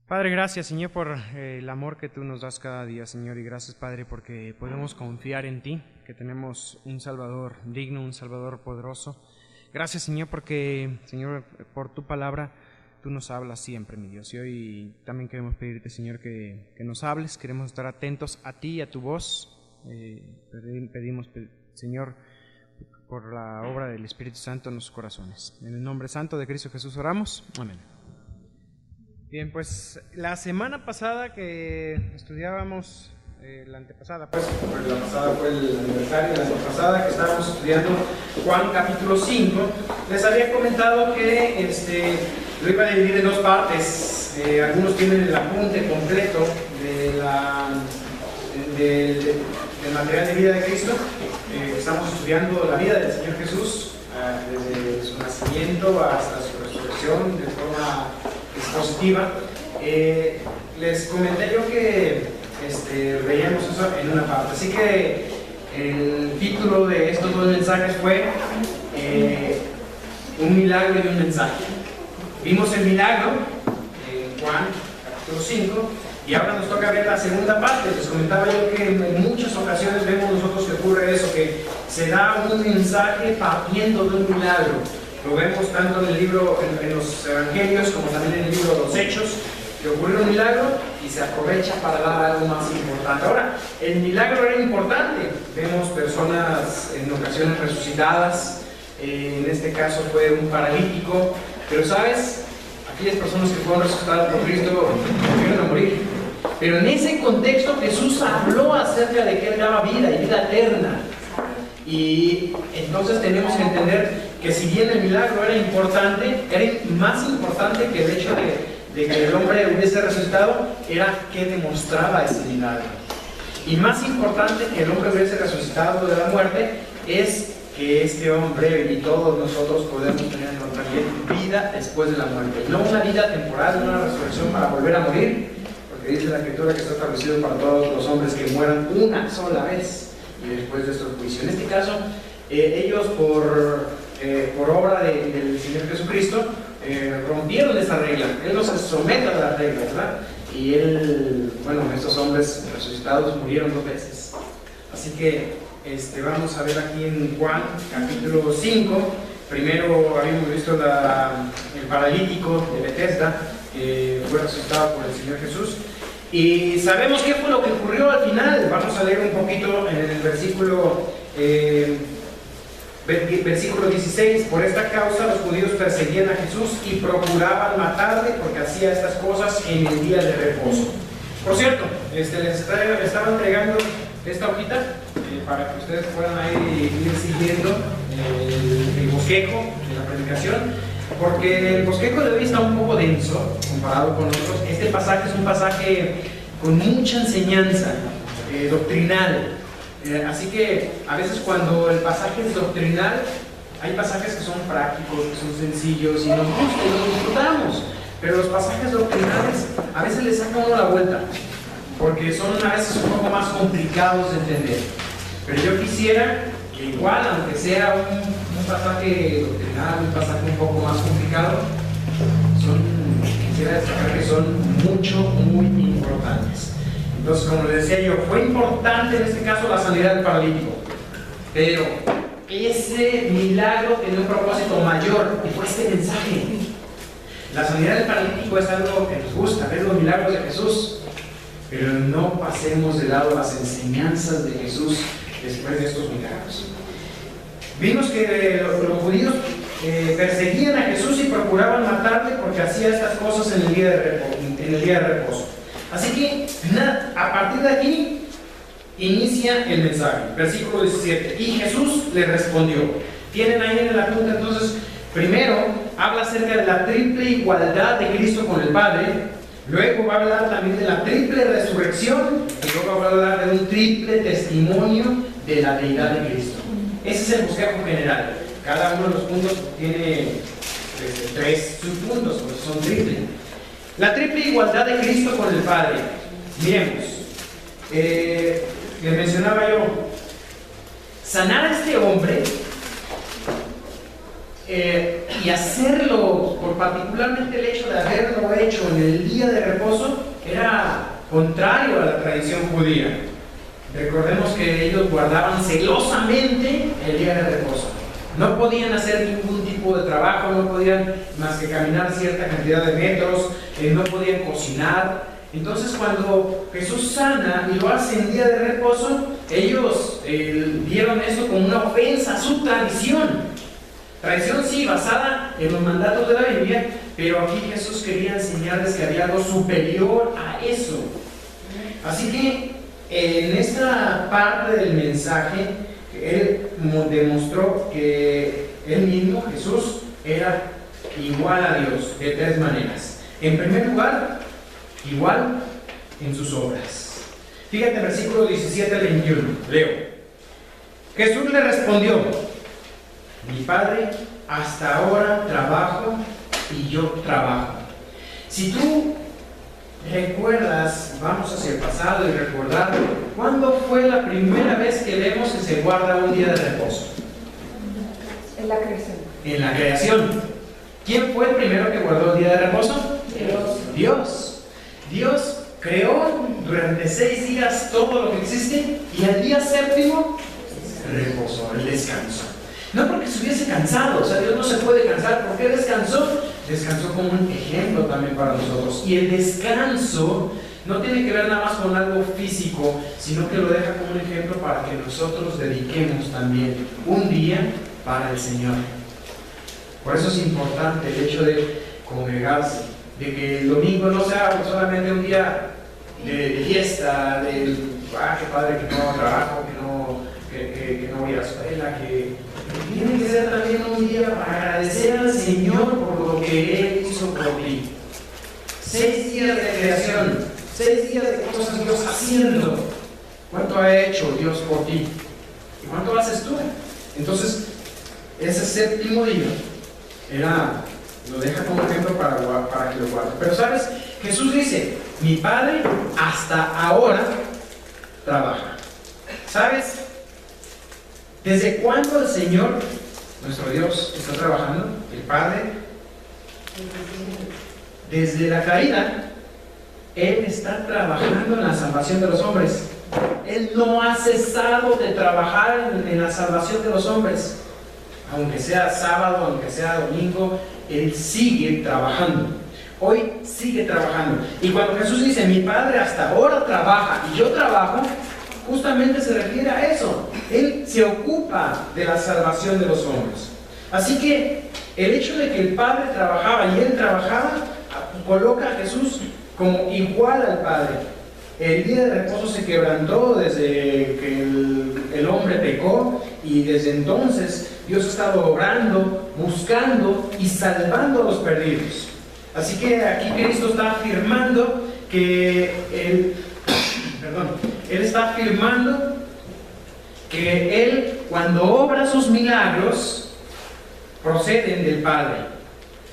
Padre, gracias, Señor, por el amor que tú nos das cada día, Señor, y gracias, Padre, porque podemos confiar en ti, que tenemos un Salvador digno, un Salvador poderoso. Gracias, Señor, porque, Señor, por tu palabra, tú nos hablas siempre, mi Dios. Y hoy también queremos pedirte, Señor, que nos hables, queremos estar atentos a ti y a tu voz. Pedimos, Señor, por la obra del Espíritu Santo en los corazones. En el nombre santo de Cristo Jesús oramos. Amén. Bien, pues la semana pasada que estudiábamos, la antepasada, pues la pasada fue el aniversario de la antepasada que estábamos estudiando Juan capítulo 5, les había comentado que lo iba a dividir en dos partes. Algunos tienen el apunte completo del material de vida de Cristo. Estamos estudiando la vida del Señor Jesús desde su nacimiento hasta su resurrección de forma expositiva. Les comenté yo que veíamos eso en una parte, así que el título de estos dos mensajes fue un milagro y un mensaje. Vimos el milagro en Juan capítulo 5 y ahora nos toca ver la segunda parte. Les comentaba yo que en muchas ocasiones vemos nosotros que ocurre eso, que se da un mensaje partiendo de un milagro. Lo vemos tanto en el libro, en los evangelios, como también en el libro de los Hechos, que ocurre un milagro y se aprovecha para dar algo más importante. Ahora, el milagro era importante. Vemos personas en ocasiones resucitadas, en este caso fue un paralítico, pero ¿sabes? Aquellas personas que fueron resucitadas por Cristo volvieron a morir. Pero en ese contexto Jesús habló acerca de que Él daba vida y vida eterna. Y entonces tenemos que entender que si bien el milagro era importante, era más importante que el hecho de que el hombre hubiese resucitado, era que demostraba ese milagro. Y más importante que el hombre hubiese resucitado de la muerte, es que este hombre y todos nosotros podemos tener también vida después de la muerte. No una vida temporal, no una resurrección para volver a morir, porque dice la Escritura que está establecido para todos los hombres que mueran una sola vez y después de esto el juicio. En este caso, ellos por obra del Señor Jesucristo rompieron esa regla. Él no se somete a las reglas, ¿verdad? Y estos hombres resucitados murieron 2 veces. Así que vamos a ver aquí en Juan capítulo 5. Primero habíamos visto el paralítico de Bethesda, que fue resucitado por el Señor Jesús. Y sabemos qué fue lo que ocurrió al final. Vamos a leer un poquito en el versículo 16. Por esta causa los judíos perseguían a Jesús y procuraban matarle porque hacía estas cosas en el día de reposo. Por cierto, les estaba entregando esta hojita para que ustedes puedan ir siguiendo el bosquejo de la predicación, porque el bosquejo de hoy está un poco denso comparado con otros. Este pasaje es un pasaje con mucha enseñanza doctrinal. Así que a veces cuando el pasaje es doctrinal, hay pasajes que son prácticos, que son sencillos y nos gusta y nos disfrutamos. Pero los pasajes doctrinales a veces les sacan uno la vuelta, porque son a veces un poco más complicados de entender. Pero yo quisiera que igual, aunque sea un pasaje doctrinal, un pasaje un poco más complicado, quisiera destacar que son muy importantes. Entonces, como les decía yo, fue importante en este caso la sanidad del paralítico, pero ese milagro tenía un propósito mayor y fue este mensaje. La sanidad del paralítico es algo que nos gusta, ver los milagros de Jesús, pero no pasemos de lado las enseñanzas de Jesús después de estos milagros. Vimos que los judíos perseguían a Jesús y procuraban matarle porque hacía estas cosas en el día de reposo. Así que a partir de aquí inicia el mensaje. Versículo 17. Y Jesús le respondió. Tienen ahí en el apunte entonces, primero habla acerca de la triple igualdad de Cristo con el Padre. Luego va a hablar también de la triple resurrección y luego va a hablar de un triple testimonio de la deidad de Cristo. Ese es el bosquejo general. Cada uno de los puntos tiene 3 subpuntos, pues son triple. La triple igualdad de Cristo con el Padre. Miremos, les mencionaba yo, sanar a este hombre y hacerlo, por particularmente el hecho de haberlo hecho en el día de reposo, era contrario a la tradición judía. Recordemos que ellos guardaban celosamente el día de reposo. No podían hacer ningún tipo de trabajo, no podían más que caminar cierta cantidad de metros, no podían cocinar. Entonces, cuando Jesús sana y lo hace en día de reposo, ellos vieron esto como una ofensa a su tradición. Tradición sí, basada en los mandatos de la Biblia, pero aquí Jesús quería enseñarles que había algo superior a eso. Así que en esta parte del mensaje, Él demostró que Él mismo, Jesús, era igual a Dios de tres maneras. En primer lugar, igual en sus obras. Fíjate, versículo 17 al 21, leo. Jesús le respondió: mi Padre hasta ahora trabajo y yo trabajo. Si tú recuerdas, vamos hacia el pasado y recordar, ¿cuándo fue la primera vez que vemos que se guarda un día de reposo? En la creación. En la creación. ¿Quién fue el primero que guardó el día de reposo? Dios. Dios creó durante 6 días todo lo que existe y al día séptimo reposó, el descanso. No porque se hubiese cansado, o sea, Dios no se puede cansar. ¿Por qué descansó? Descansó como un ejemplo también para nosotros. Y el descanso no tiene que ver nada más con algo físico, sino que lo deja como un ejemplo para que nosotros dediquemos también un día para el Señor. Por eso es importante el hecho de congregarse, de que el domingo no sea solamente un día de fiesta, de qué padre que no trabajo, que no voy a la escuela, que tiene que ser también un día para agradecer al Señor por lo que Él hizo por ti. 6 días de creación, 6 días de cosas Dios haciendo. ¿Cuánto ha hecho Dios por ti? ¿Y cuánto haces tú? Entonces, ese séptimo día lo deja como ejemplo para que lo guarde. Pero sabes, Jesús dice: mi Padre hasta ahora trabaja. ¿Sabes? ¿Desde cuándo el Señor, nuestro Dios, está trabajando? El Padre. Desde la caída, Él está trabajando en la salvación de los hombres. Él no ha cesado de trabajar en la salvación de los hombres. Aunque sea sábado, aunque sea domingo, Él sigue trabajando. Hoy sigue trabajando. Y cuando Jesús dice: mi Padre hasta ahora trabaja y yo trabajo, justamente se refiere a eso. Él se ocupa de la salvación de los hombres. Así que el hecho de que el Padre trabajaba y Él trabajaba, coloca a Jesús como igual al Padre. El día de reposo se quebrantó desde que el hombre pecó, y desde entonces Dios ha estado obrando, buscando y salvando a los perdidos. Así que aquí Cristo está afirmando que Él está afirmando que Él, cuando obra sus milagros, proceden del Padre,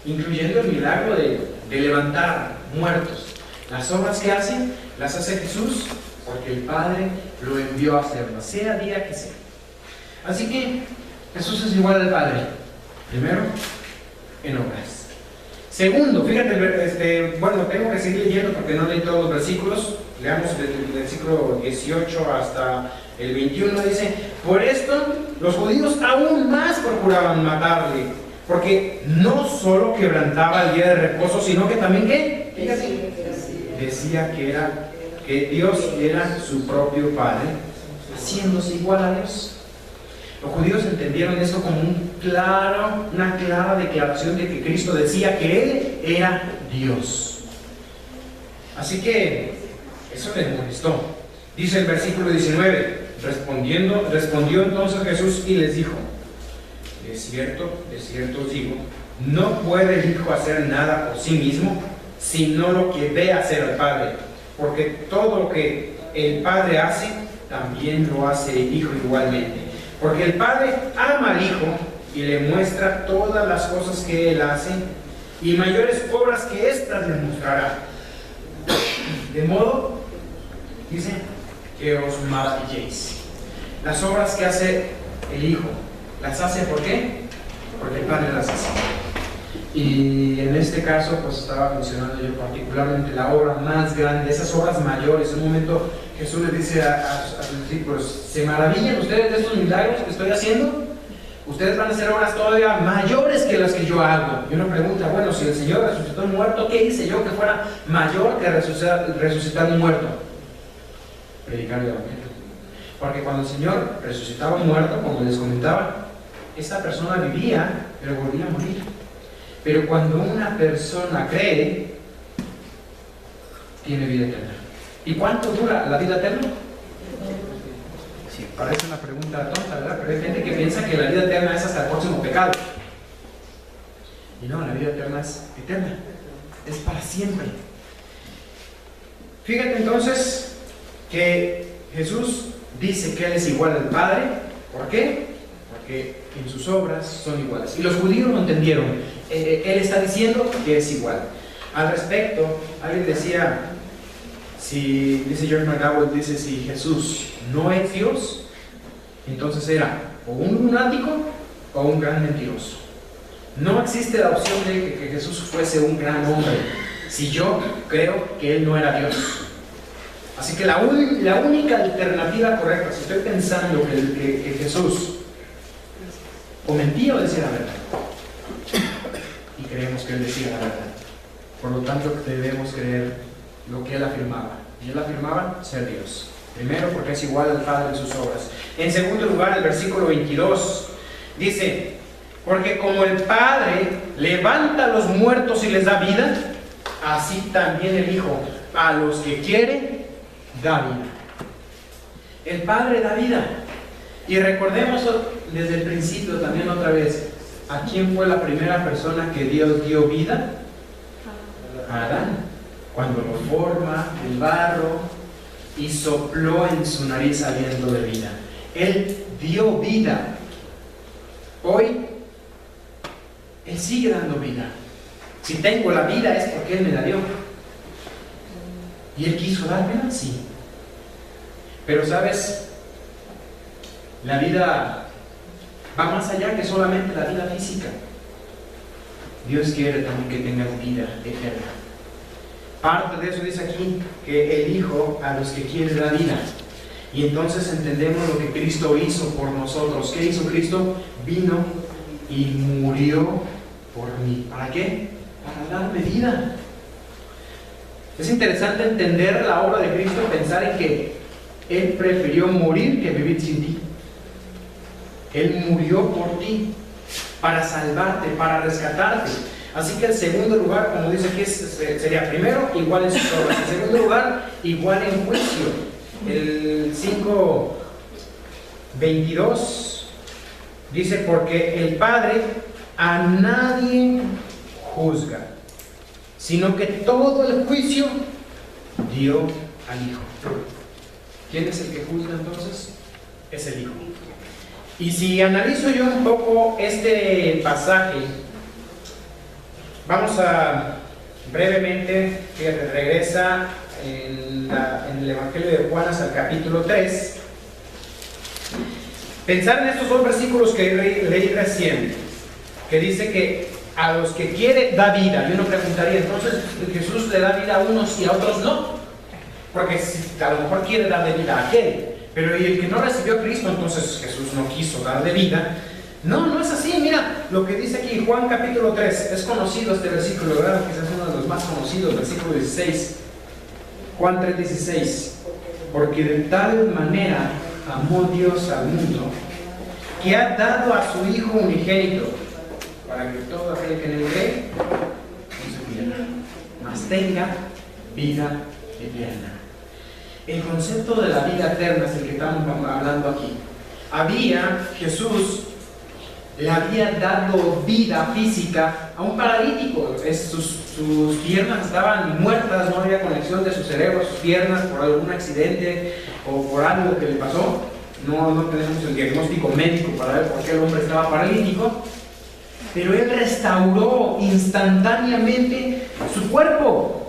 incluyendo el milagro de levantar muertos. Las obras que hace, las hace Jesús porque el Padre lo envió a hacerlas, sea día que sea. Así que Jesús es igual al Padre. Primero, en obras. Segundo, fíjate, tengo que seguir leyendo porque no leí todos los versículos. Leamos desde el versículo 18 hasta el 21. Dice: por esto los judíos aún más procuraban matarle, porque no solo quebrantaba el día de reposo, sino que también ¿qué? Decía que Dios era su propio Padre, haciéndose igual a Dios. Los judíos entendieron esto como una clara declaración de que Cristo decía que Él era Dios. Así que eso les molestó. Dice el versículo 19: respondió entonces Jesús y les dijo: de cierto os digo, no puede el Hijo hacer nada por sí mismo, sino lo que ve hacer al Padre, porque todo lo que el Padre hace, también lo hace el Hijo igualmente. Porque el Padre ama al Hijo y le muestra todas las cosas que Él hace, y mayores obras que éstas le mostrará. De modo, dice, que os maravilléis. Las obras que hace el Hijo, ¿las hace por qué? porque el Padre las hace. Y en este caso, pues estaba mencionando yo particularmente la obra más grande, esas obras mayores. En un momento Jesús les dice a sus discípulos: ¿se maravillan ustedes de estos milagros que estoy haciendo? Ustedes van a hacer obras todavía mayores que las que yo hago. Y uno pregunta: bueno, si el Señor resucitó un muerto, ¿qué hice yo que fuera mayor que resucitar un muerto? Predicar el Evangelio. Porque cuando el Señor resucitaba un muerto, como les comentaba, esta persona vivía, pero volvía a morir. Pero cuando una persona cree, tiene vida eterna. ¿Y cuánto dura la vida eterna? Sí, parece una pregunta tonta, ¿verdad? Pero hay gente que piensa que la vida eterna es hasta el próximo pecado. Y no, la vida eterna es eterna. Es para siempre. Fíjate entonces que Jesús dice que Él es igual al Padre. ¿Por qué? Porque en sus obras son iguales. Y los judíos no entendieron. Él está diciendo que es igual. Al respecto, alguien decía, dice George McDowell, dice, si Jesús no es Dios, entonces era o un lunático o un gran mentiroso. No existe la opción de que Jesús fuese un gran hombre si yo creo que Él no era Dios. Así que la única alternativa correcta, si estoy pensando que Jesús o mentía o decía la verdad, y creemos que Él decía la verdad, por lo tanto debemos creer lo que Él afirmaba. Y Él afirmaba ser Dios. Primero, porque es igual al Padre en sus obras. En segundo lugar, el versículo 22 dice: porque como el Padre levanta a los muertos y les da vida, así también el Hijo a los que quiere da vida. El Padre da vida. Y recordemos desde el principio también otra vez, ¿a quién fue la primera persona que Dios dio vida? A Adán. Cuando lo forma del barro y sopló en su nariz aliento de vida. Él dio vida. Hoy, Él sigue dando vida. Si tengo la vida es porque Él me la dio. ¿Y Él quiso dármela? Sí. Pero ¿sabes? La vida va más allá que solamente la vida física. Dios quiere también que tengas vida eterna. Parte de eso dice aquí, que el Hijo a los que quiere da vida. Y entonces entendemos lo que Cristo hizo por nosotros. ¿Qué hizo Cristo? Vino y murió por mí. ¿Para qué? Para darme vida. Es interesante entender la obra de Cristo, pensar en que Él prefirió morir que vivir sin ti. Él murió por ti, para salvarte, para rescatarte. Así que el segundo lugar, como dice aquí, sería primero, igual en sus obras. En segundo lugar, igual en juicio. El 5:22 dice: porque el Padre a nadie juzga, sino que todo el juicio dio al Hijo. ¿Quién es el que juzga entonces? Es el Hijo. Y si analizo yo un poco este pasaje, vamos a brevemente, que regresa en el Evangelio de Juan hasta el capítulo 3. Pensar en estos dos versículos que leí recién, que dice que a los que quiere da vida. Yo no preguntaría, entonces Jesús le da vida a unos y a otros no, porque si a lo mejor quiere darle vida a aquel, pero y el que no recibió a Cristo, entonces Jesús no quiso darle vida. No, no es así. Mira lo que dice aquí Juan capítulo 3. Es conocido este versículo, ¿verdad? Quizás uno de los más conocidos, versículo 16. Juan 3:16. Porque de tal manera amó Dios al mundo, que ha dado a su Hijo unigénito, para que todo aquel que en él cree no se pierda, mas tenga vida eterna. El concepto de la vida eterna es el que estamos hablando aquí. Jesús le había dado vida física a un paralítico. Sus piernas estaban muertas, no había conexión de su cerebro a sus piernas por algún accidente o por algo que le pasó. No tenemos el diagnóstico médico para ver por qué el hombre estaba paralítico, pero Él restauró instantáneamente su cuerpo.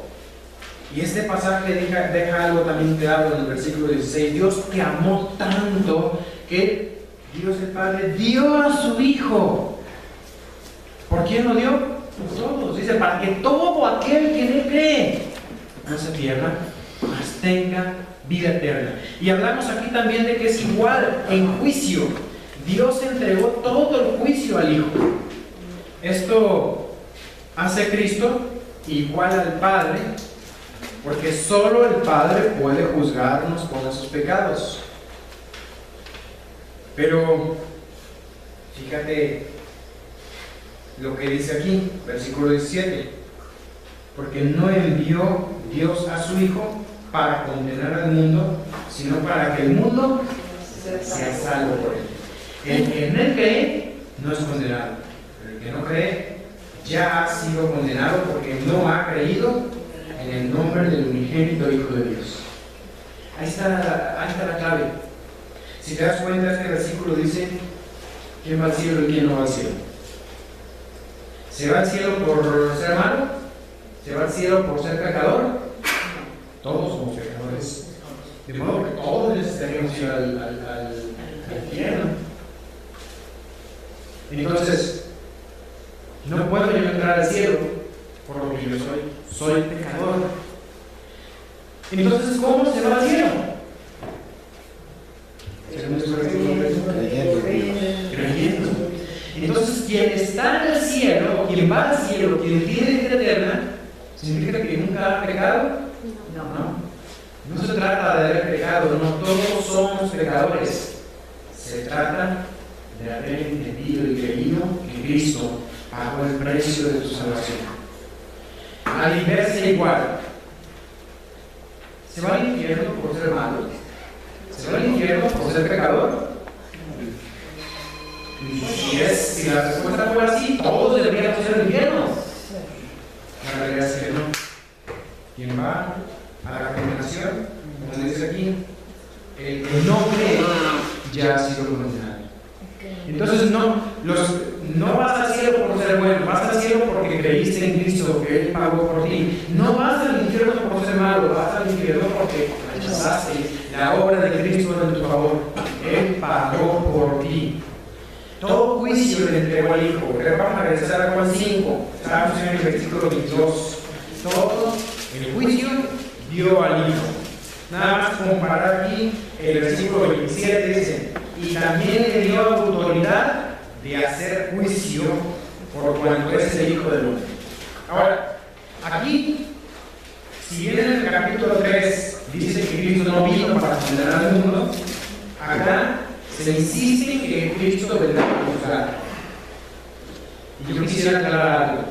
Y este pasaje deja algo también claro en el versículo 16. Dios te amó tanto que Dios el Padre dio a su Hijo quién lo dio? Por todos. Dice, para que todo aquel que en él cree no se pierda, mas tenga vida eterna. Y hablamos aquí también de que es igual en juicio. Dios entregó todo el juicio al Hijo. Esto hace a Cristo igual al Padre, porque solo el Padre puede juzgarnos por nuestros pecados. Pero fíjate lo que dice aquí, versículo 17. Porque no envió Dios a su Hijo para condenar al mundo, sino para que el mundo sea salvo por él. El que en él cree no es condenado, pero el que no cree ya ha sido condenado porque no ha creído en el nombre del unigénito Hijo de Dios. Ahí está la clave. Si te das cuenta, este versículo dice: ¿quién va al cielo y quién no va al cielo? ¿Se va al cielo por ser malo? ¿Se va al cielo por ser pecador? Todos somos pecadores. De modo que todos necesitaríamos ir al infierno. Entonces, no puedo yo entrar al cielo por lo que yo soy pecador. Entonces, ¿cómo se va al cielo? Creyendo. Entonces, quien está en el cielo, quien va al cielo, quien tiene vida eterna, ¿significa que nunca ha pecado? No se trata de haber pecado, no todos somos pecadores. Se trata de haber entendido y creído que Cristo pagó el precio de tu salvación. Al inverse igual, ¿se va al infierno por ser malo? ¿Se va al infierno por ser pecador? Si la respuesta fuera así, todos deberíamos ser al infierno. La realidad es que no. Quien va a la condenación, como dice aquí, el que no cree ya ha sido condenado. Entonces no vas al cielo por ser bueno, vas al cielo porque creíste en Cristo, que Él pagó por ti. No vas al infierno por ser malo, vas al infierno porque rechazaste la obra de Cristo en tu favor. Él pagó por ti. Todo juicio le entregó al Hijo. Vamos a regresar a Juan 5, estamos en el versículo 22. Todo el juicio dio al Hijo. Nada más comparar aquí el versículo 27, dice: y también le dio autoridad de hacer juicio por cuanto es el Hijo del Hombre. Ahora, aquí, si bien en el capítulo 3 dice que Cristo no vino para condenar al mundo, acá se insiste en que Cristo vendrá a juzgar. Y yo quisiera aclarar algo.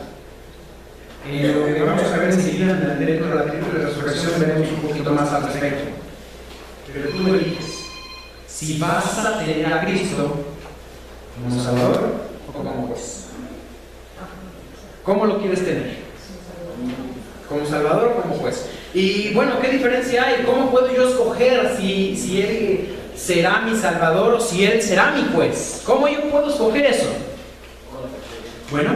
Lo que vamos a ver enseguida dentro de la película de resurrección veremos un poquito más al respecto. Pero tú eliges si vas a tener a Cristo como Salvador o como juez. ¿Cómo lo quieres tener? ¿Como Salvador o como juez? Y bueno, ¿qué diferencia hay? ¿Cómo puedo yo escoger si Él será mi Salvador o si Él será mi juez? ¿Cómo yo puedo escoger eso? Bueno,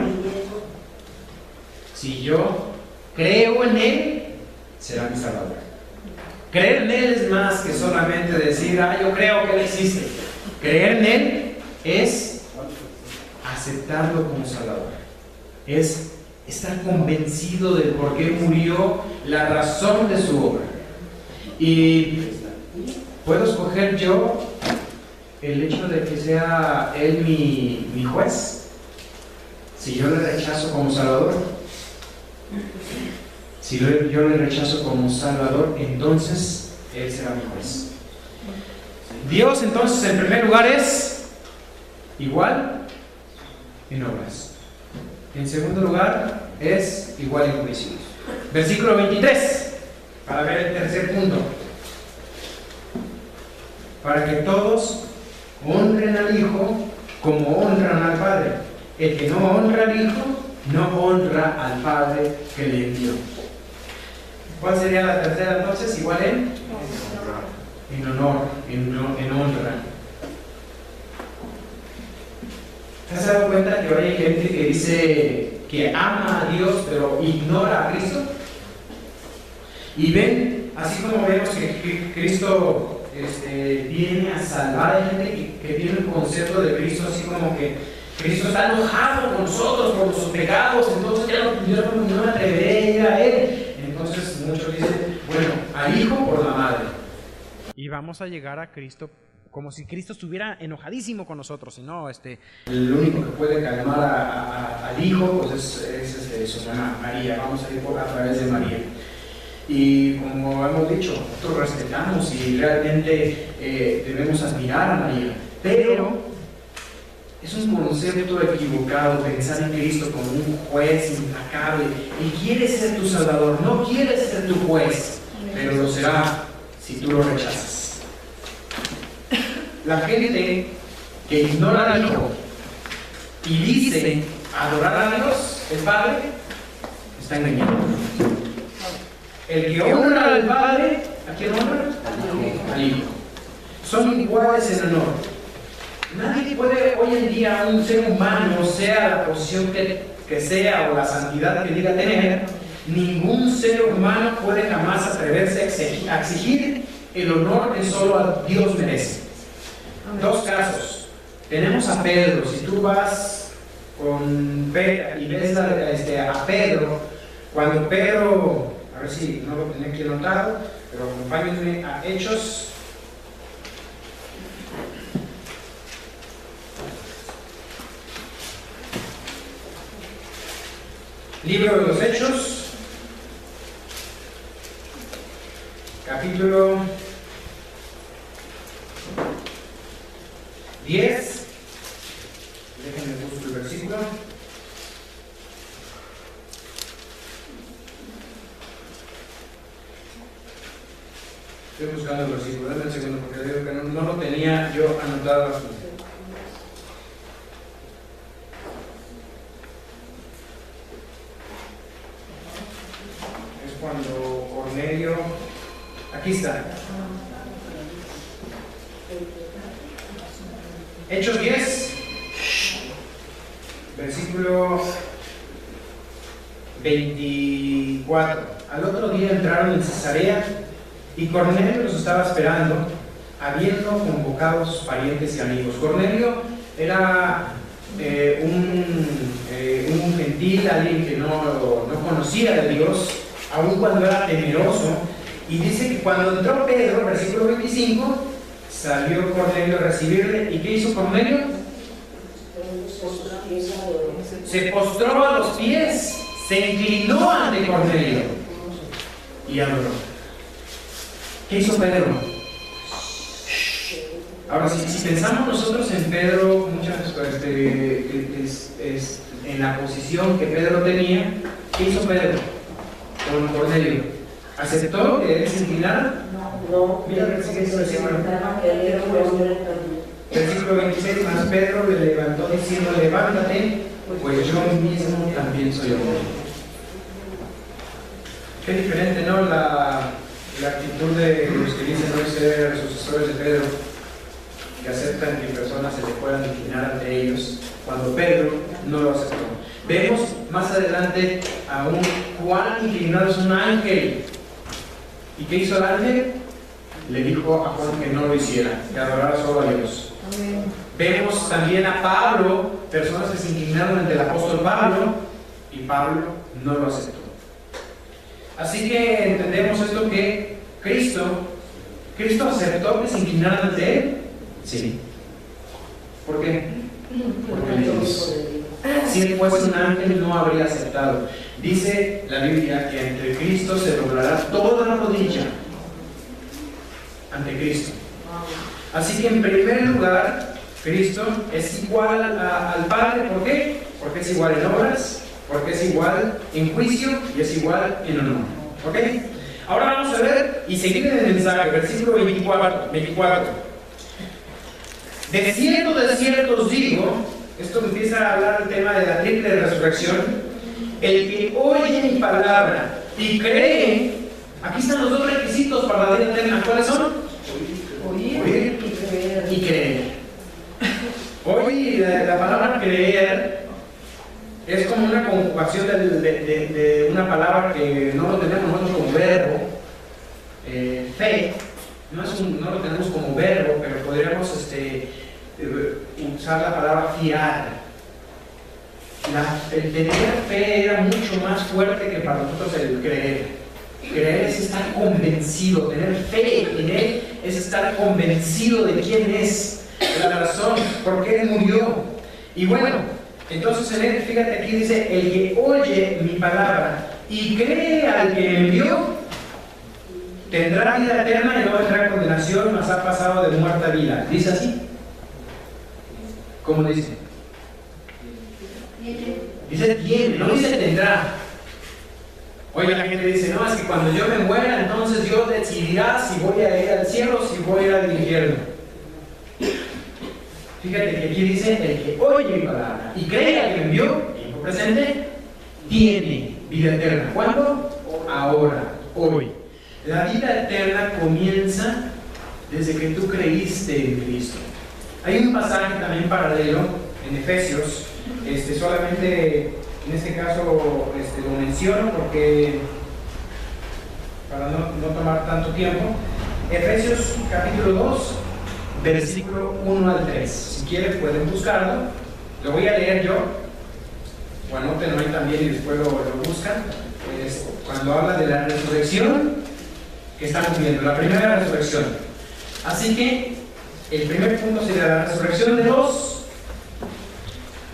si yo creo en Él, será mi Salvador. Creer en Él es más que solamente decir: yo creo que Él existe. Creer en Él es aceptarlo como Salvador. Es estar convencido de por qué murió, la razón de su obra. Y puedo escoger yo el hecho de que sea Él mi juez. Si yo le rechazo como Salvador, si yo le rechazo como Salvador, entonces Él será mi juez. Dios, entonces, en primer lugar, es igual en obras. En segundo lugar, es igual en juicio. Versículo 23, para ver el tercer punto. Para que todos honren al Hijo como honran al Padre. El que no honra al Hijo, no honra al Padre que le envió. ¿Cuál sería la tercera entonces? Igual en honor, en honra. ¿Te has dado cuenta que hoy hay gente que dice que ama a Dios pero ignora a Cristo? Y ven, así como vemos que Cristo viene a salvar a gente que tiene el concepto de Cristo así como que Cristo está enojado con nosotros por nuestros pecados, entonces yo no me atreveré a ir a Él. Entonces muchos dicen, bueno, al Hijo por la Madre. Y vamos a llegar a Cristo como si Cristo estuviera enojadísimo con nosotros, y no, El único que puede calmar al Hijo pues es su mamá, María. Vamos a ir a través de María. Y como hemos dicho, nosotros respetamos y realmente debemos admirar a María, pero es un concepto equivocado pensar en Cristo como un juez implacable. Él quiere ser tu Salvador, no quiere ser tu juez, pero lo será si tú lo rechazas. La gente que ignora al Hijo y dice adorar a Dios, el Padre, está engañando. El que honra al Padre, ¿a quién honra? Al Hijo. Son iguales en honor. Nadie puede hoy en día, un ser humano, sea la posición que sea o la santidad que diga tener, ningún ser humano puede jamás atreverse a exigir el honor que solo a Dios merece. Dos casos. Tenemos a Pedro. Si tú vas con Pedro y ves a Pedro, cuando Pedro, a ver si no lo tenía aquí anotado, pero acompáñenme a Hechos. Libro de los Hechos, capítulo 10. Déjenme buscar el versículo. Estoy buscando el versículo, dame un segundo porque digo que no lo tenía yo anotado aquí. Es cuando Cornelio, aquí está. Hechos 10, versículo 24. Al otro día entraron en Cesarea y Cornelio los estaba esperando, habiendo convocado a sus parientes y amigos. Cornelio era un gentil, alguien que no conocía de Dios, aun cuando era temeroso. Y dice que cuando entró Pedro, versículo 25, salió Cornelio a recibirle. ¿Y qué hizo Cornelio? Se postró a los pies, se inclinó ante Cornelio y adoró. ¿Qué hizo Pedro? Ahora, si pensamos nosotros en Pedro, muchas veces en la posición que Pedro tenía, ¿qué hizo Pedro con Cornelio? ¿Aceptó que él se inclinara? No, mira el versículo 26, más Pedro le levantó diciendo, levántate, pues yo mismo también soy hombre. Qué diferente, ¿no? La actitud de los que dicen hoy ser sucesores de Pedro, que aceptan que personas se le puedan inclinar ante ellos, cuando Pedro no lo aceptó. Vemos más adelante a un Juan inclinado, es un ángel. ¿Y qué hizo el ángel? Le dijo a Juan que no lo hiciera, que adorara solo a Dios. Amén. Vemos también a Pablo, personas que se inclinaron ante el apóstol Pablo, y Pablo no lo aceptó. Así que entendemos esto que Cristo aceptó que se inclinaran ante Él. Sí. ¿Por qué? Porque Dios. Si Él fuese un ángel no habría aceptado. Dice la Biblia que entre Cristo se doblará toda la rodilla ante Cristo. Así que en primer lugar, Cristo es igual al Padre. ¿Por qué? Porque es igual en obras, porque es igual en juicio y es igual en honor. ¿Ok? Ahora vamos a ver y seguir en el mensaje, versículo 24. De cierto os digo, esto empieza a hablar del tema de la triple resurrección. El que oye mi palabra y cree, aquí están los dos requisitos para la vida eterna. ¿Cuáles son? Oír y creer. Hoy la palabra creer es como una conjugación de una palabra que no lo tenemos nosotros como verbo. Fe, no lo tenemos como verbo, pero podríamos usar la palabra fiar. el tener fe era mucho más fuerte que para nosotros el creer. Creer es estar convencido, tener fe en Él es estar convencido de quién es, de la razón, por qué Él murió. Y bueno, entonces en Él, fíjate aquí dice, el que oye mi palabra y cree al que me envió, tendrá vida eterna y no vendrá condenación, mas ha pasado de muerte a vida. ¿Dice así? ¿Cómo dice? Dice tiene, no dice tendrá. Oye, la gente dice, no, es que cuando yo me muera, entonces Dios decidirá si voy a ir al cielo o si voy a ir al infierno. Fíjate que aquí dice, el que oye mi palabra y cree al que me envió, tiempo presente, tiene vida eterna. ¿Cuándo? Ahora, hoy. La vida eterna comienza desde que tú creíste en Cristo. Hay un pasaje también paralelo en Efesios, solamente en este caso lo menciono porque para no tomar tanto tiempo. Efesios capítulo 2, versículo 1 al 3. Si quieren pueden buscarlo. Lo voy a leer yo. O anótenlo ahí también y después lo buscan. Cuando habla de la resurrección que estamos viendo, la primera resurrección. Así que el primer punto sería la resurrección de los.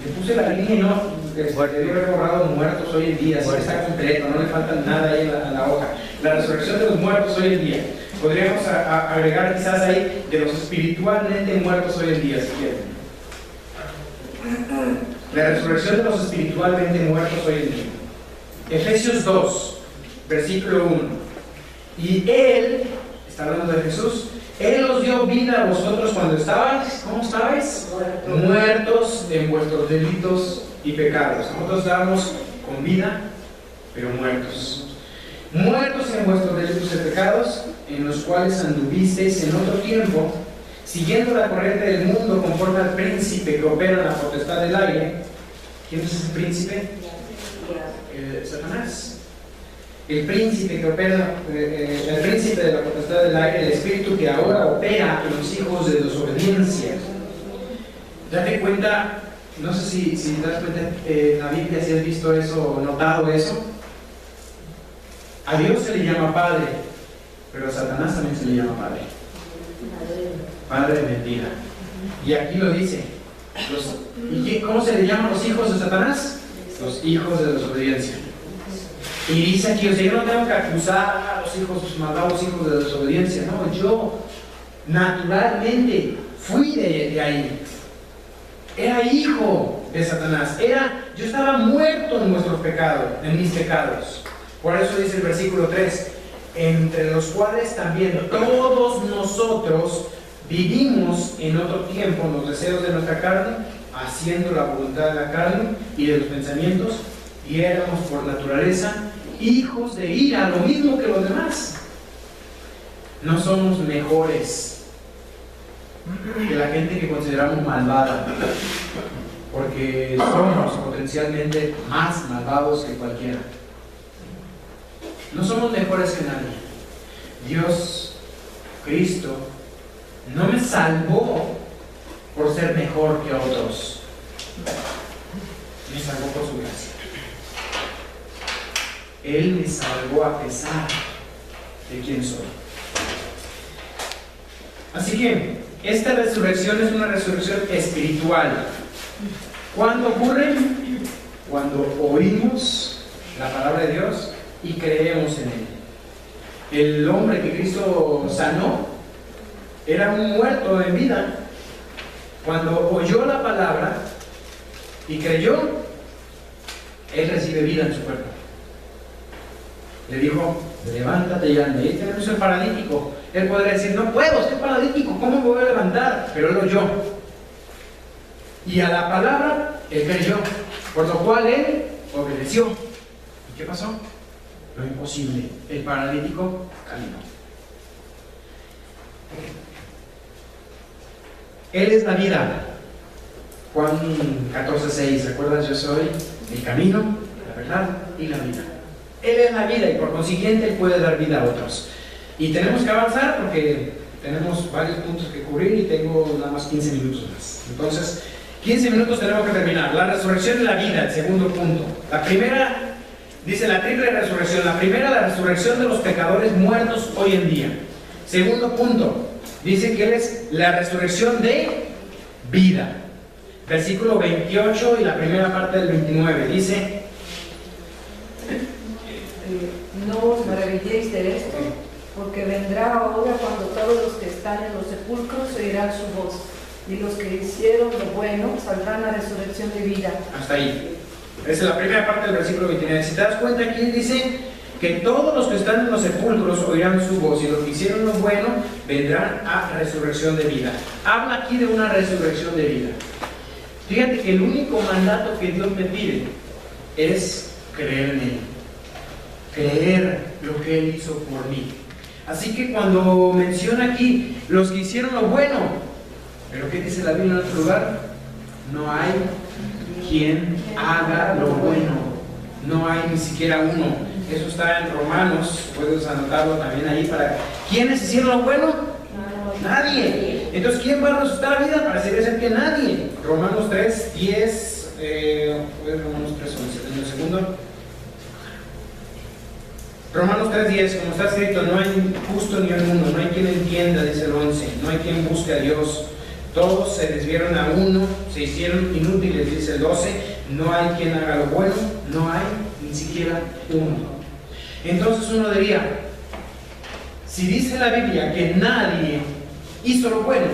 Le puse la línea y no, debo haber borrado muertos hoy en día, así que está completo, no le falta nada ahí a la hoja. La resurrección de los muertos hoy en día. Podríamos agregar quizás ahí de los espiritualmente muertos hoy en día, si quieren. La resurrección de los espiritualmente muertos hoy en día. Efesios 2, versículo 1. Y Él, está hablando de Jesús, Él os dio vida a vosotros cuando estabais, ¿cómo estabais? Muertos en vuestros delitos y pecados. Nosotros estábamos con vida, pero muertos. Muertos en vuestros delitos y pecados, en los cuales anduvisteis en otro tiempo, siguiendo la corriente del mundo conforme al príncipe que opera en la potestad del aire. ¿Quién es ese príncipe? Satanás. El príncipe que opera, el príncipe de la potestad del aire, el espíritu que ahora opera en los hijos de desobediencia. Date cuenta, no sé si te das cuenta en la Biblia, si has visto eso o notado eso. A Dios se le llama Padre, pero a Satanás también se le llama Padre. Padre de mentira. Y aquí lo dice. ¿Cómo se le llaman los hijos de Satanás? Los hijos de desobediencia. Y dice aquí, o sea, yo no tengo que acusar a los hijos, los malvados hijos de desobediencia. No, yo naturalmente fui de ahí. Era hijo de Satanás. Yo estaba muerto en nuestros pecados, en mis pecados. Por eso dice el versículo 3, entre los cuales también todos nosotros vivimos en otro tiempo en los deseos de nuestra carne, haciendo la voluntad de la carne y de los pensamientos, y éramos por naturaleza hijos de ira, lo mismo que los demás. No somos mejores que la gente que consideramos malvada, porque somos potencialmente más malvados que cualquiera. No somos mejores que nadie. Dios, Cristo, no me salvó por ser mejor que otros. Me salvó por su gracia. Él me salvó a pesar de quién soy. Así que esta resurrección es una resurrección espiritual. ¿Cuándo ocurre? Cuando oímos la palabra de Dios y creemos en Él. El hombre que Cristo sanó era un muerto en vida. Cuando oyó la palabra y creyó, Él recibe vida en su cuerpo. Le dijo, levántate y anda. Y ahí tenemos el paralítico. Él podría decir, no puedo, estoy paralítico, ¿cómo me voy a levantar? Pero él oyó. Y a la palabra, él creyó. Por lo cual él obedeció. ¿Y qué pasó? Lo imposible. El paralítico caminó. Él es la vida. Juan 14:6. ¿Recuerdas? Yo soy el camino, la verdad y la vida. Él es la vida y por consiguiente Él puede dar vida a otros. Y tenemos que avanzar porque tenemos varios puntos que cubrir y tengo nada más 15 minutos más. Entonces, 15 minutos tenemos que terminar. La resurrección y la vida, el segundo punto. La primera, dice la triple resurrección. La primera, la resurrección de los pecadores muertos hoy en día. Segundo punto, dice que Él es la resurrección de vida. Versículo 28 y la primera parte del 29 dice: no os maravilléis de esto, porque vendrá hora cuando todos los que están en los sepulcros oirán su voz, y los que hicieron lo bueno saldrán a resurrección de vida. Hasta ahí. Esa es la primera parte del versículo 29. Si te das cuenta, aquí dice que todos los que están en los sepulcros oirán su voz, y los que hicieron lo bueno vendrán a resurrección de vida. Habla aquí de una resurrección de vida. Fíjate que el único mandato que Dios me pide es creer en Él, creer lo que Él hizo por mí. Así que cuando menciona aquí los que hicieron lo bueno, pero ¿qué dice la Biblia en otro lugar? No hay quien haga lo bueno, no hay ni siquiera uno. Eso está en Romanos, puedes anotarlo también ahí para... ¿Quiénes hicieron lo bueno? Nadie. Entonces, ¿quién va a resucitar la vida? Parecería ser que nadie. Romanos 3, 10, Romanos 3, 11, un segundo. Romanos 3, 10, como está escrito, no hay justo ni alguno, no hay quien entienda, dice el 11, no hay quien busque a Dios. Todos se desviaron a uno, se hicieron inútiles, dice el 12, no hay quien haga lo bueno, no hay ni siquiera uno. Entonces uno diría, si dice la Biblia que nadie hizo lo bueno,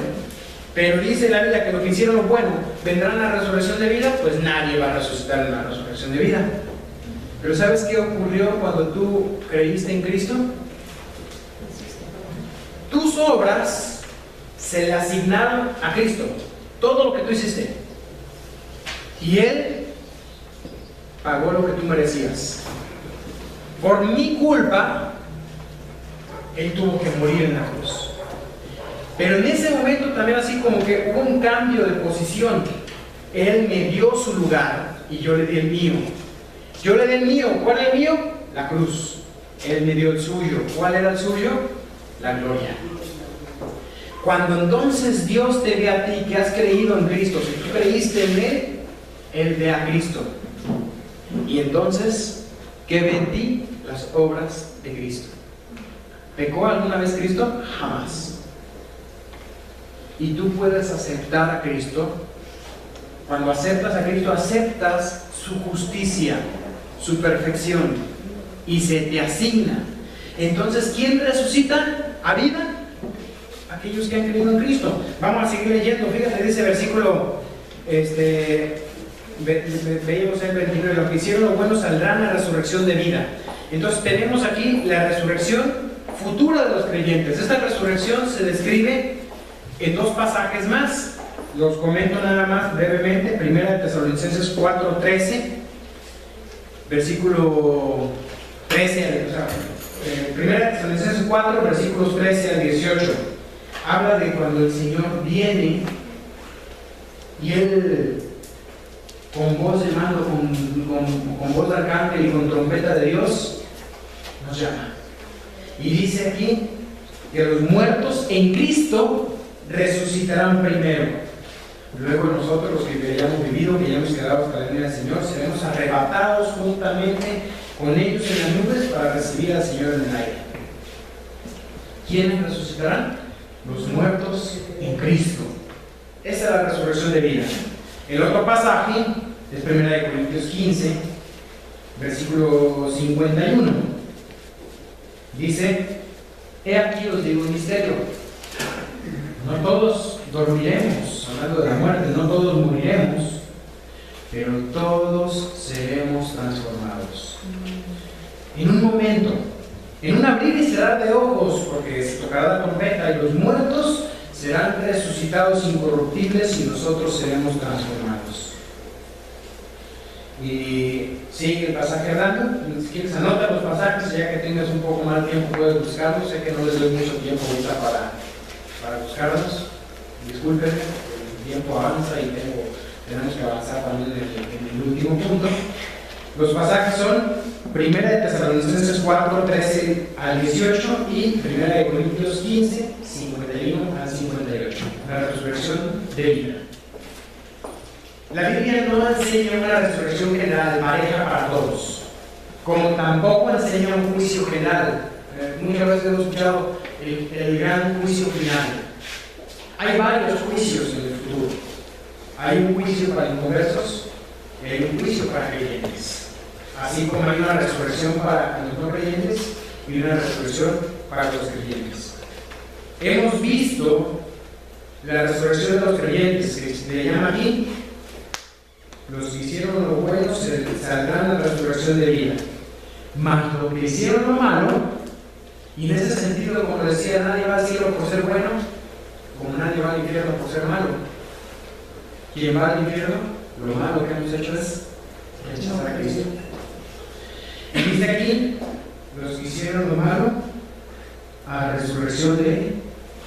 pero dice la Biblia que los que hicieron lo bueno vendrán a la resurrección de vida, pues nadie va a resucitar en la resurrección de vida. Pero ¿sabes qué ocurrió cuando tú creíste en Cristo? Tus obras se le asignaron a Cristo, todo lo que tú hiciste, y Él pagó lo que tú merecías. Por mi culpa, Él tuvo que morir en la cruz. Pero en ese momento también así como que hubo un cambio de posición. Él me dio su lugar y yo le di el mío. Yo le di el mío. ¿Cuál es el mío? La cruz. Él me dio el suyo. ¿Cuál era el suyo? La gloria. Cuando entonces Dios te ve a ti que has creído en Cristo, si tú creíste en Él, Él ve a Cristo. Y entonces, ¿qué ve en ti? Las obras de Cristo. ¿Pecó alguna vez Cristo? Jamás. Y tú puedes aceptar a Cristo. Cuando aceptas a Cristo, aceptas su justicia, su perfección, y se te asigna. Entonces, ¿quién resucita a vida? Aquellos que han creído en Cristo. Vamos a seguir leyendo. Fíjate, dice versículo, veíamos el 29, los que hicieron lo bueno saldrán a la resurrección de vida. Entonces tenemos aquí la resurrección futura de los creyentes. Esta resurrección se describe en dos pasajes más. Los comento nada más brevemente. Primera de Tesalonicenses 4:13, versículo 13, Primera de Tesalonicenses 4, versículos 13 al 18. Habla de cuando el Señor viene y Él, con voz de mando, con voz de arcángel y con trompeta de Dios, nos llama. Y dice aquí que los muertos en Cristo resucitarán primero. Luego nosotros, los que hayamos vivido, que hayamos quedado hasta la venida del Señor, seremos arrebatados juntamente con ellos en las nubes para recibir al Señor en el aire. ¿Quiénes resucitarán? Los muertos en Cristo. Esa es la resurrección de vida. El otro pasaje es 1 Corintios 15, versículo 51. Dice: he aquí os digo un misterio. No todos dormiremos, hablando de la muerte, no todos moriremos, pero todos seremos transformados. En un momento, en un abrir y cerrar de ojos, porque se tocará la trompeta, y los muertos serán resucitados incorruptibles y nosotros seremos transformados. Y sigue el pasaje hablando. Si quieres, anota los pasajes, ya que tengas un poco más de tiempo puedes buscarlos. Sé que no les doy mucho tiempo ahorita para buscarlos. Discúlpenme, el tiempo avanza y tenemos que avanzar también en el último punto. Los pasajes son 1 de Tesalonicenses 4, 13 al 18 y 1 de Corintios 15, 51 al 58. La resurrección de vida. La Biblia no enseña una resurrección general, pareja para todos, como tampoco enseña un juicio general. Muchas veces hemos escuchado el gran juicio final. Hay varios juicios en el futuro. Hay un juicio para inconversos y hay un juicio para creyentes. Así como hay una resurrección para los no creyentes y una resurrección para los creyentes. Hemos visto la resurrección de los creyentes, que se le llama aquí, los que hicieron lo bueno saldrán a la resurrección de vida. Mas los que hicieron lo malo, y en ese sentido, como decía, nadie va al cielo por ser bueno, como nadie va al infierno por ser malo. Quien va al infierno, lo malo que hemos hecho es rechazar a Cristo. Y dice aquí, los que hicieron lo malo, a resurrección de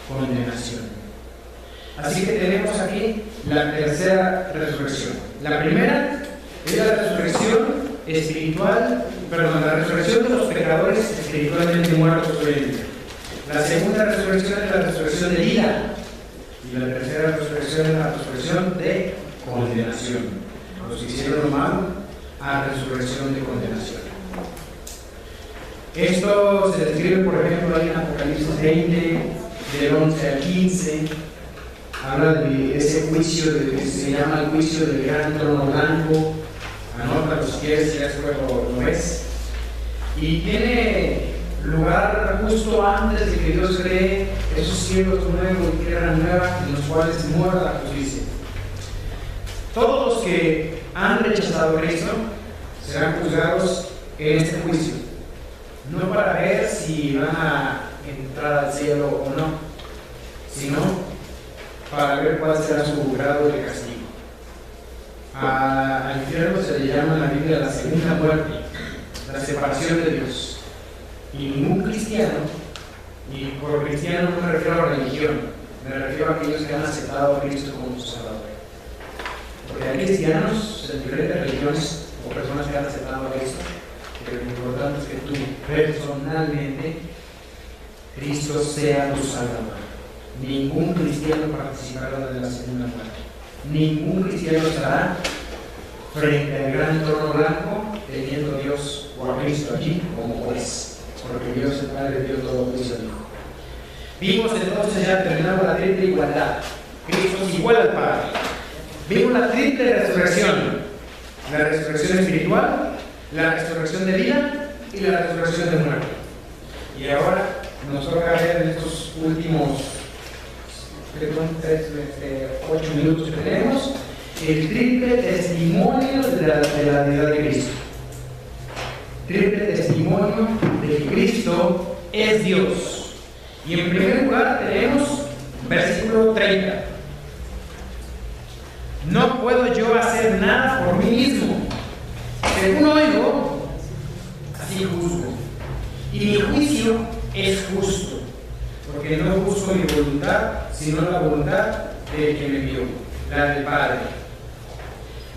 condenación. Así que tenemos aquí la tercera resurrección. La primera es la resurrección espiritual, la resurrección de los pecadores espiritualmente muertos hoy en día. La segunda resurrección es la resurrección de vida. Y la tercera resurrección es la resurrección de condenación. Los que hicieron lo malo, a resurrección de condenación. Esto se describe, por ejemplo, ahí en Apocalipsis 20, del 11 al 15. Habla de ese juicio que se llama el juicio del gran trono blanco. Anótalo si quieres, ya después lo ves. Y tiene lugar justo antes de que Dios cree esos cielos nuevos y tierra nueva en los cuales mora la justicia. Todos los que han rechazado a Cristo serán juzgados en este juicio, no para ver si van a entrar al cielo o no, sino para ver cuál será su grado de castigo. Al infierno se le llama en la Biblia la segunda muerte, la separación de Dios. Y ningún cristiano, y por cristiano no me refiero a la religión, me refiero a aquellos que han aceptado a Cristo como su Salvador. Porque hay cristianos de diferentes religiones o personas que han aceptado a Cristo, pero lo importante es que tú personalmente, Cristo sea tu Salvador. Ningún cristiano participará de la segunda muerte. Ningún cristiano estará frente al gran trono blanco teniendo a Dios o a Cristo allí como juez, porque Dios el Padre dio todo juicio al Hijo. Vimos entonces, ya terminamos la triple igualdad. Cristo es igual al Padre. Vimos la triple resurrección: la resurrección espiritual, la resurrección de vida y la resurrección de muerte. Y ahora nos toca ver en estos últimos 8 minutos que tenemos el triple testimonio de la deidad de Cristo. Triple testimonio de que Cristo es Dios. Y en primer lugar tenemos versículo 30. No puedo yo hacer nada por mí mismo. Según oigo, así juzgo. Y mi juicio es justo, porque no busco mi voluntad, sino la voluntad del que me envió, la del Padre.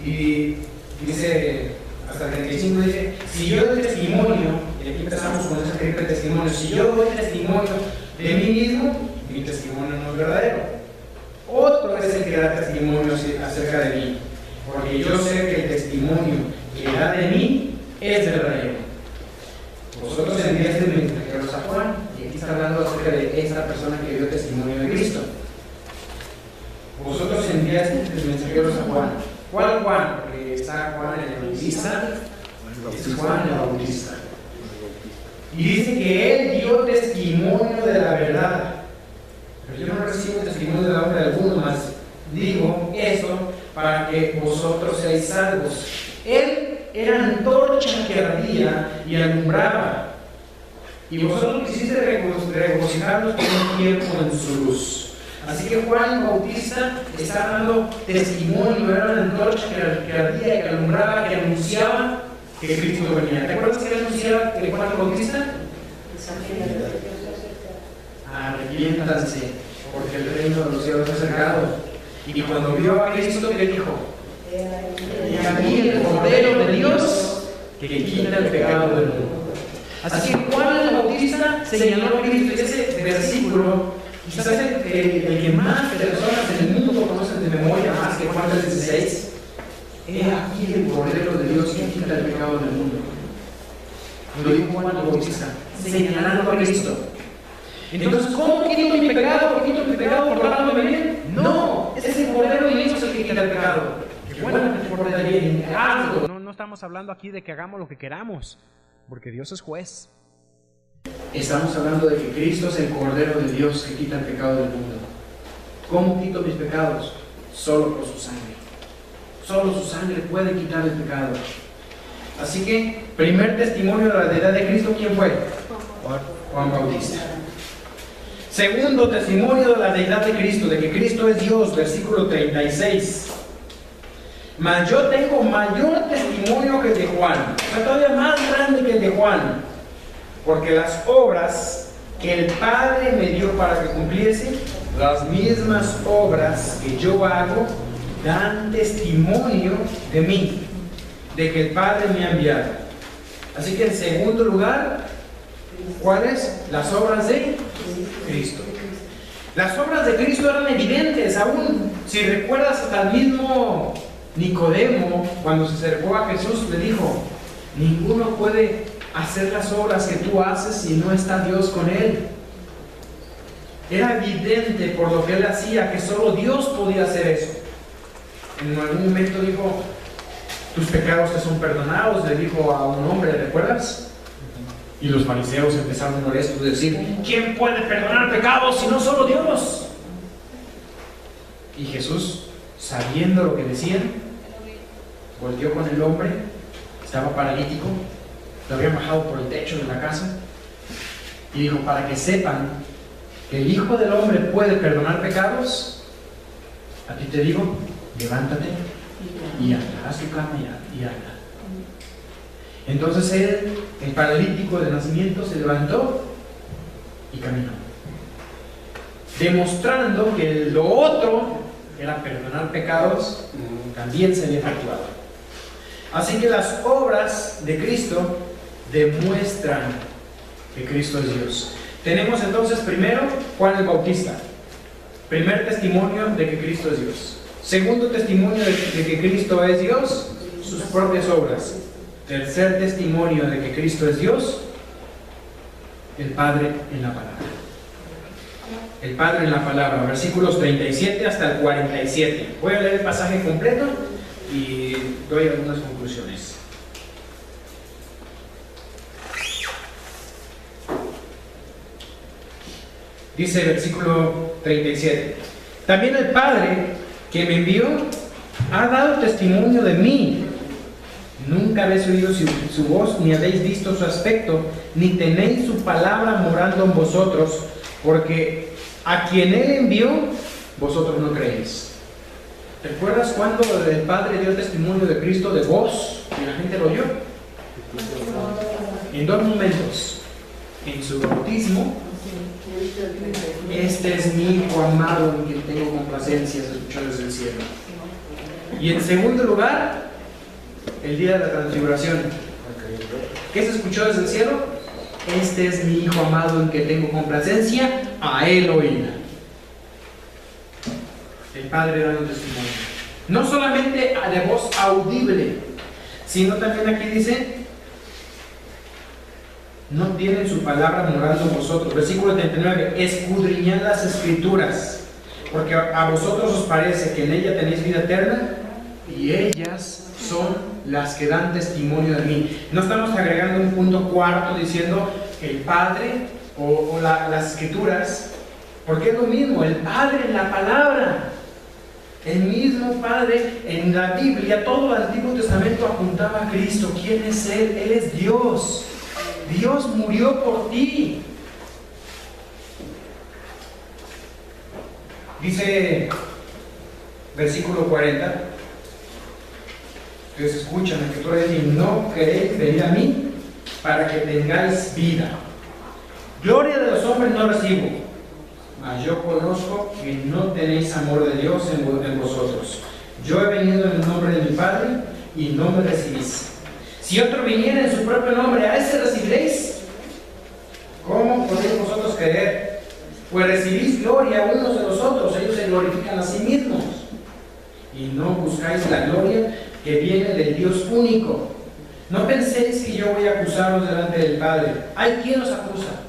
Y dice, hasta el 35 dice, si yo doy testimonio, y aquí empezamos con ese triple testimonio, si yo doy testimonio de mí mismo, mi testimonio no es verdadero. Otro es el que da testimonio acerca de mí, porque yo sé que el testimonio que da de mí es verdadero. Vosotros enviasteis mensajeros a Juan, y aquí está hablando acerca de esta persona que dio testimonio de Cristo. Vosotros enviasteis mensajeros a Juan. ¿Cuál Juan? Porque está Juan el Bautista, es Juan el Bautista. Y dice que él dio testimonio de la verdad. Pero yo no recibo testimonio de la obra de alguno, más digo eso para que vosotros seáis salvos. Él era antorcha que ardía y alumbraba, y vosotros quisiste regocijaros por un tiempo en su luz. Así que Juan Bautista está dando testimonio, era una antorcha que ardía y que alumbraba, que anunciaba que Cristo venía. ¿Te acuerdas que anunciaba que Juan Bautista? Arrepiéntanse, porque el reino de los cielos es acercado. Y cuando vio a Cristo, ¿qué dijo? Y aquí el Cordero de Dios que quita el pecado del mundo. Así que Juan el Bautista señaló a Cristo. Y ese versículo, quizás el que más personas en el mundo conocen de memoria, más que Juan 3:16, He aquí el Cordero de Dios que quita el pecado del mundo. Lo dijo Juan el Bautista, señalando a Cristo. Entonces, ¿cómo quito mi pecado? ¿Quito mi pecado portándome bien? No, ese es el Cordero de Dios el que quita el pecado. Qué bueno que te portas bien, hazlo. No estamos hablando aquí de que hagamos lo que queramos, porque Dios es juez. Estamos hablando de que Cristo es el Cordero de Dios que quita el pecado del mundo. ¿Cómo quito mis pecados? Solo por su sangre. Solo su sangre puede quitar el pecado. Así que, primer testimonio de la deidad de Cristo, ¿quién fue? Juan Bautista. Segundo testimonio de la deidad de Cristo, de que Cristo es Dios, versículo 36. Mas yo tengo mayor testimonio que el de Juan, o sea, todavía más grande que el de Juan, porque las obras que el Padre me dio para que cumpliese, las mismas obras que yo hago, dan testimonio de mí, de que el Padre me ha enviado. Así que en segundo lugar, ¿cuáles? Las obras de Cristo. Las obras de Cristo eran evidentes, aún si recuerdas hasta el mismo Nicodemo, cuando se acercó a Jesús, le dijo: ninguno puede hacer las obras que tú haces si no está Dios con él. Era evidente por lo que él hacía que solo Dios podía hacer eso. En algún momento dijo: tus pecados te son perdonados, le dijo a un hombre, ¿recuerdas? Y los fariseos empezaron molestos de decir: ¿quién puede perdonar pecados si no solo Dios? Y Jesús, sabiendo lo que decían, volteó con el hombre, estaba paralítico, lo habían bajado por el techo de la casa, y dijo: para que sepan que el Hijo del Hombre puede perdonar pecados, a ti te digo, levántate y anda, haz tu cama y anda. Entonces él, el paralítico de nacimiento, se levantó y caminó, demostrando que lo otro, que era perdonar pecados, también se había efectuado. Así que las obras de Cristo demuestran que Cristo es Dios. Tenemos entonces primero Juan el Bautista, primer testimonio de que Cristo es Dios. Segundo testimonio de que Cristo es Dios, sus propias obras. Tercer testimonio de que Cristo es Dios, el Padre en la palabra. El Padre en la palabra, versículos 37 hasta el 47. Voy a leer el pasaje completo y doy algunas conclusiones. Dice el versículo 37: también el Padre que me envió ha dado testimonio de mí. Nunca habéis oído su voz, ni habéis visto su aspecto, ni tenéis su palabra morando en vosotros, porque a quien Él envió, vosotros no creéis. ¿Recuerdas cuando el Padre dio testimonio de Cristo de voz y la gente lo oyó? En dos momentos. En su bautismo: este es mi Hijo amado en quien tengo complacencia, se escuchó desde el cielo. Y en segundo lugar, el día de la transfiguración. ¿Qué se escuchó desde el cielo? Este es mi Hijo amado en que tengo complacencia, a Él oíd. El Padre dando testimonio. No solamente de voz audible, sino también aquí dice: no tienen su palabra morando en vosotros. Versículo 39: escudriñad las Escrituras, porque a vosotros os parece que en ella tenéis vida eterna, y ellas son las que dan testimonio de mí. No estamos agregando un punto cuarto diciendo el Padre o las Escrituras, porque es lo mismo, el Padre en la palabra. El mismo Padre en la Biblia, todo el Antiguo Testamento apuntaba a Cristo. ¿Quién es Él? Él es Dios. Dios murió por ti. Dice versículo 40: ustedes escuchan la Escritura y no queréis venir a mí para que tengáis vida. Gloria de los hombres no recibo, mas yo conozco que no tenéis amor de Dios en vosotros. Yo he venido en el nombre de mi Padre y no me recibís. Si otro viniera en su propio nombre, ¿a ese recibiréis? ¿Cómo podéis vosotros creer? Pues recibís gloria unos de los otros, ellos se glorifican a sí mismos. Y no buscáis la gloria que viene del Dios único. No penséis que yo voy a acusaros delante del Padre. ¿Hay quien os acusa?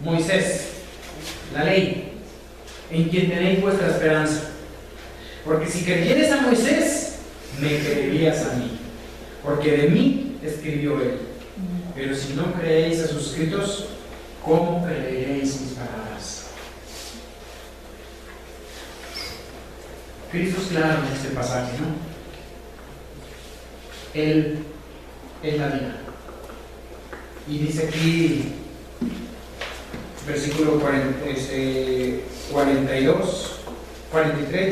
Moisés, la ley, en quien tenéis vuestra esperanza. Porque si creyeres a Moisés, me creerías a mí, porque de mí escribió él. Pero si no creéis a sus escritos, ¿cómo creeréis mis palabras? Cristo es claro en este pasaje, ¿no? Él es la vida. Y dice aquí, versículo 43,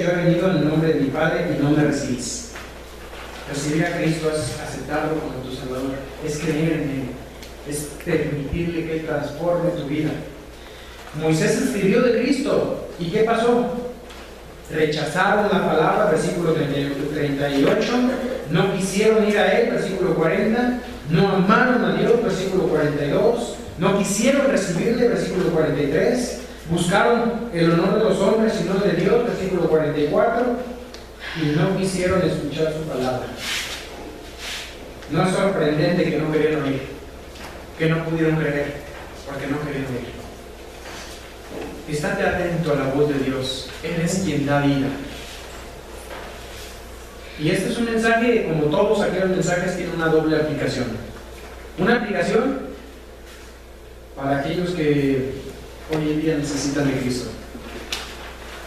yo he venido en el nombre de mi Padre y no me recibís. Recibir a Cristo es aceptarlo como tu Salvador, es creer en Él, es permitirle que Él transforme tu vida. Moisés escribió de Cristo, ¿y qué pasó? Rechazaron la palabra, versículo 38, no quisieron ir a Él, versículo 40, no amaron a Dios, versículo 42, no quisieron recibirle, versículo 43, buscaron el honor de los hombres y no de Dios, versículo 44, y no quisieron escuchar su palabra. No es sorprendente que no querían oír, que no pudieron creer, porque no querían oír. Estate atento a la voz de Dios. Él es quien da vida. Y este es un mensaje, como todos aquellos mensajes, tiene una doble aplicación. Una aplicación para aquellos que hoy en día necesitan de Cristo.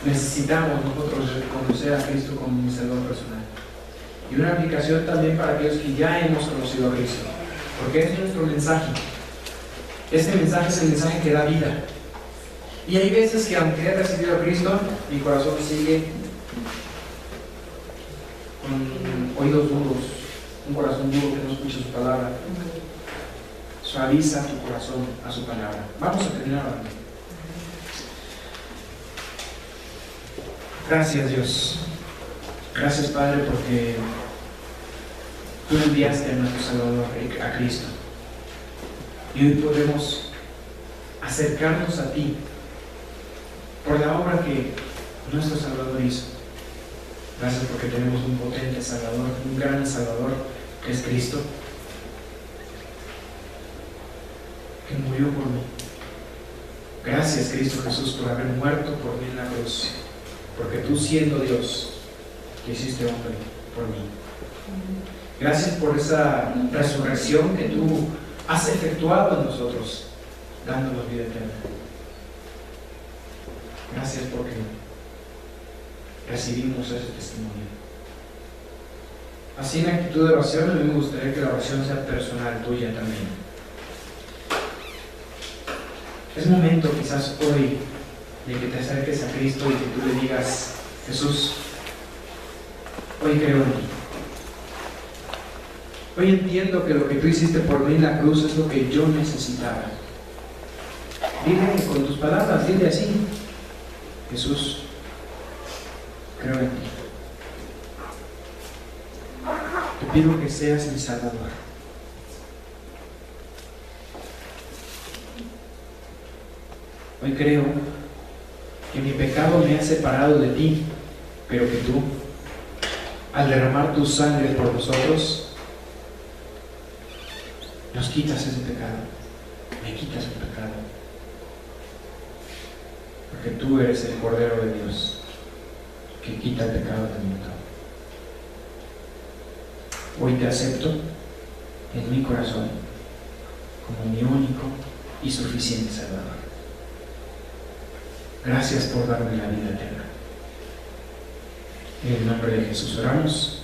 Necesitamos nosotros conocer a Cristo como mi Salvador personal. Y una aplicación también para aquellos que ya hemos conocido a Cristo. Porque es nuestro mensaje. Este mensaje es el mensaje que da vida. Y hay veces que aunque he recibido a Cristo, mi corazón sigue con oídos duros, un corazón duro que no escucha su palabra. Suaviza tu corazón a su palabra. Vamos a terminar ahora. Gracias, Dios. Gracias, Padre, porque tú enviaste a nuestro Salvador, a Cristo. Y hoy podemos acercarnos a ti por la obra que nuestro Salvador hizo. Gracias porque tenemos un potente Salvador, un gran Salvador, que es Cristo, que murió por mí. Gracias, Cristo Jesús, por haber muerto por mí en la cruz, porque tú, siendo Dios, te hiciste hombre por mí. Gracias por esa resurrección que tú has efectuado en nosotros, dándonos vida eterna. Gracias porque recibimos ese testimonio. Así, en actitud de oración, a mí me gustaría que la oración sea personal, tuya también. Es momento quizás hoy de que te acerques a Cristo y que tú le digas: Jesús, hoy creo en ti. Hoy entiendo que lo que tú hiciste por mí en la cruz es lo que yo necesitaba. Dile con tus palabras, dile así: Jesús, creo en ti. Te pido que seas mi Salvador. Hoy creo que mi pecado me ha separado de ti, pero que tú, al derramar tu sangre por nosotros, nos quitas ese pecado, me quitas el pecado, porque tú eres el Cordero de Dios que quita el pecado del mundo. Hoy te acepto en mi corazón como mi único y suficiente Salvador. Gracias por darme la vida eterna. En el nombre de Jesús oramos.